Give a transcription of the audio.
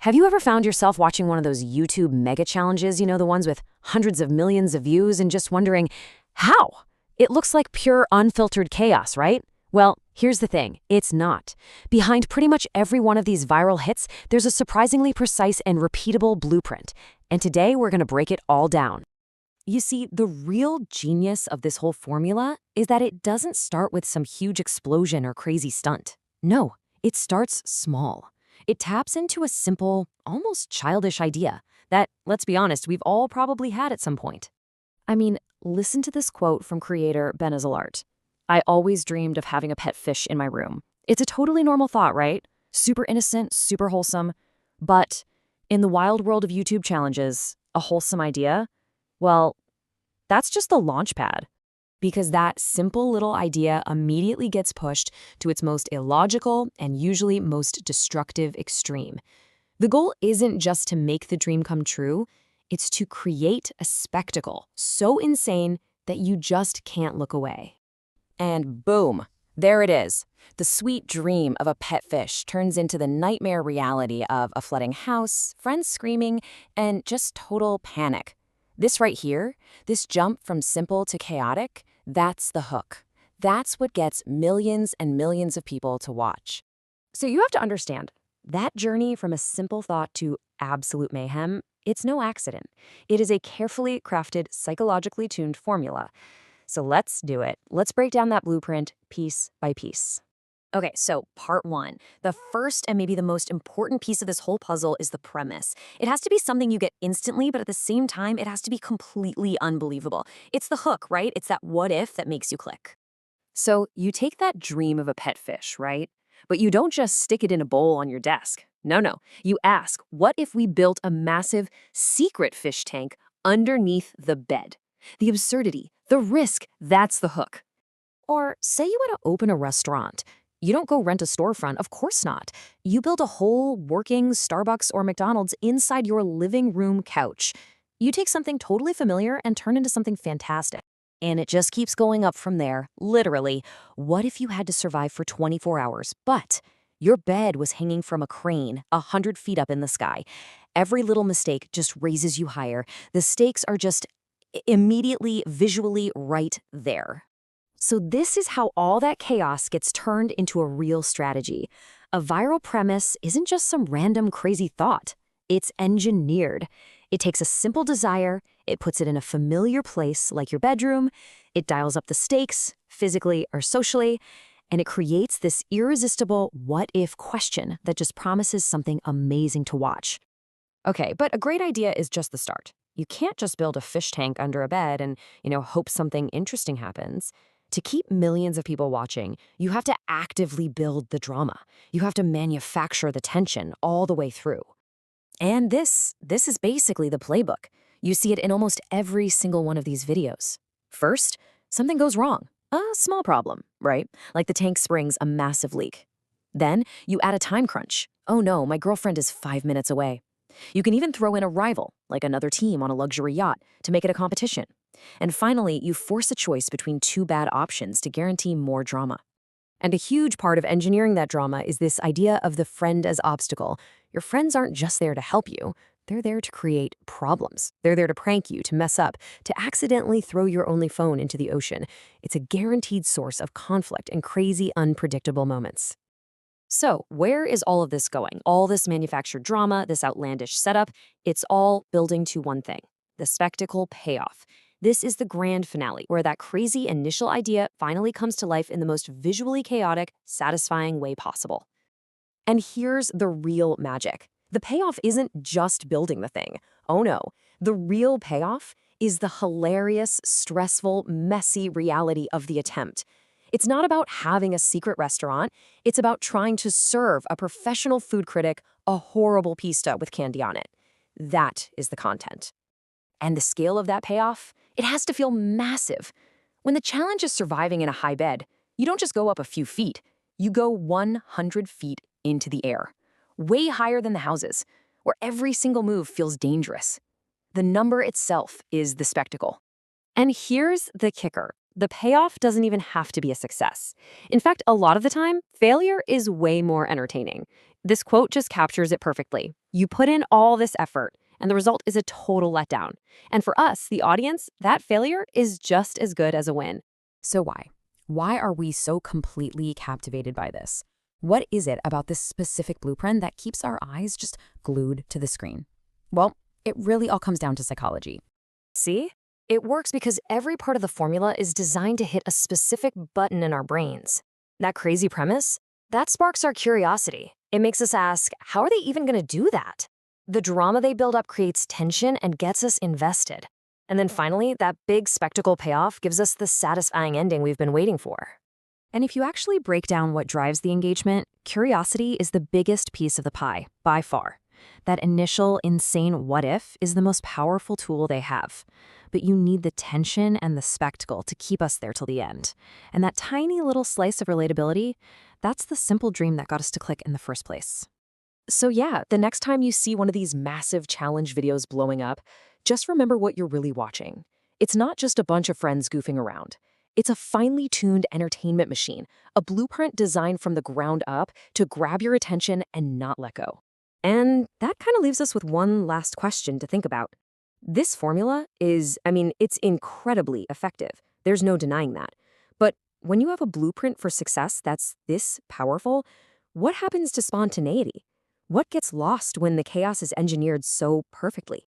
Have you ever found yourself watching one of those YouTube mega challenges, the ones with hundreds of millions of views, and just wondering, how? It looks like pure unfiltered chaos, right? Well, here's the thing, it's not. Behind pretty much every one of these viral hits, there's a surprisingly precise and repeatable blueprint. And today we're going to break it all down. You see, the real genius of this whole formula is that it doesn't start with some huge explosion or crazy stunt. No, it starts small. It taps into a simple, almost childish idea that, let's be honest, we've all probably had at some point. I mean, listen to this quote from creator Ben. "I always dreamed of having a pet fish in my room." It's a totally normal thought, right? Super innocent, super wholesome. But in the wild world of YouTube challenges, a wholesome idea? Well, that's just the launch pad. Because that simple little idea immediately gets pushed to its most illogical and usually most destructive extreme. The goal isn't just to make the dream come true, it's to create a spectacle so insane that you just can't look away. And boom, there it is. The sweet dream of a pet fish turns into the nightmare reality of a flooding house, friends screaming, and just total panic. This right here, this jump from simple to chaotic, that's the hook. That's what gets millions and millions of people to watch. So you have to understand, that journey from a simple thought to absolute mayhem, it's no accident. It is a carefully crafted, psychologically tuned formula. So let's do it. Let's break down that blueprint piece by piece. Okay, so part one. The first and maybe the most important piece of this whole puzzle is the premise. It has to be something you get instantly, but at the same time, it has to be completely unbelievable. It's the hook, right? It's that what if that makes you click. So you take that dream of a pet fish, right? But you don't just stick it in a bowl on your desk. No. You ask, what if we built a massive secret fish tank underneath the bed? The absurdity, the risk, that's the hook. Or say you want to open a restaurant. You don't go rent a storefront, of course not. You build a whole working Starbucks or McDonald's inside your living room couch. You take something totally familiar and turn into something fantastic. And it just keeps going up from there, literally. What if you had to survive for 24 hours, but your bed was hanging from a crane 100 feet up in the sky? Every little mistake just raises you higher. The stakes are just immediately, visually right there. So this is how all that chaos gets turned into a real strategy. A viral premise isn't just some random crazy thought. It's engineered. It takes a simple desire, it puts it in a familiar place like your bedroom, it dials up the stakes, physically or socially, and it creates this irresistible what-if question that just promises something amazing to watch. Okay, but a great idea is just the start. You can't just build a fish tank under a bed and, hope something interesting happens. To keep millions of people watching, you have to actively build the drama. You have to manufacture the tension all the way through. And this is basically the playbook. You see it in almost every single one of these videos. First, something goes wrong. A small problem, right? Like the tank springs a massive leak. Then you add a time crunch. Oh no, my girlfriend is 5 minutes away. You can even throw in a rival, like another team on a luxury yacht, to make it a competition. And finally, you force a choice between two bad options to guarantee more drama. And a huge part of engineering that drama is this idea of the friend as obstacle. Your friends aren't just there to help you. They're there to create problems. They're there to prank you, to mess up, to accidentally throw your only phone into the ocean. It's a guaranteed source of conflict and crazy, unpredictable moments. So, where is all of this going? All this manufactured drama, this outlandish setup, it's all building to one thing, the spectacle payoff. This is the grand finale, where that crazy initial idea finally comes to life in the most visually chaotic, satisfying way possible. And here's the real magic. The payoff isn't just building the thing. Oh no, the real payoff is the hilarious, stressful, messy reality of the attempt. It's not about having a secret restaurant. It's about trying to serve a professional food critic a horrible pista with candy on it. That is the content. And the scale of that payoff? It has to feel massive. When the challenge is surviving in a high bed, you don't just go up a few feet. You go 100 feet into the air, way higher than the houses, where every single move feels dangerous. The number itself is the spectacle. And here's the kicker. The payoff doesn't even have to be a success. In fact, a lot of the time, failure is way more entertaining. This quote just captures it perfectly. You put in all this effort, and the result is a total letdown. And for us, the audience, that failure is just as good as a win. So why? Why are we so completely captivated by this? What is it about this specific blueprint that keeps our eyes just glued to the screen? Well, it really all comes down to psychology. See? It works because every part of the formula is designed to hit a specific button in our brains. That crazy premise? That sparks our curiosity. It makes us ask, how are they even going to do that? The drama they build up creates tension and gets us invested. And then finally, that big spectacle payoff gives us the satisfying ending we've been waiting for. And if you actually break down what drives the engagement, curiosity is the biggest piece of the pie, by far. That initial insane what if is the most powerful tool they have. But you need the tension and the spectacle to keep us there till the end. And that tiny little slice of relatability, that's the simple dream that got us to click in the first place. So yeah, the next time you see one of these massive challenge videos blowing up, just remember what you're really watching. It's not just a bunch of friends goofing around. It's a finely tuned entertainment machine, a blueprint designed from the ground up to grab your attention and not let go. And that kind of leaves us with one last question to think about. This formula it's incredibly effective. There's no denying that. But when you have a blueprint for success that's this powerful, what happens to spontaneity? What gets lost when the chaos is engineered so perfectly?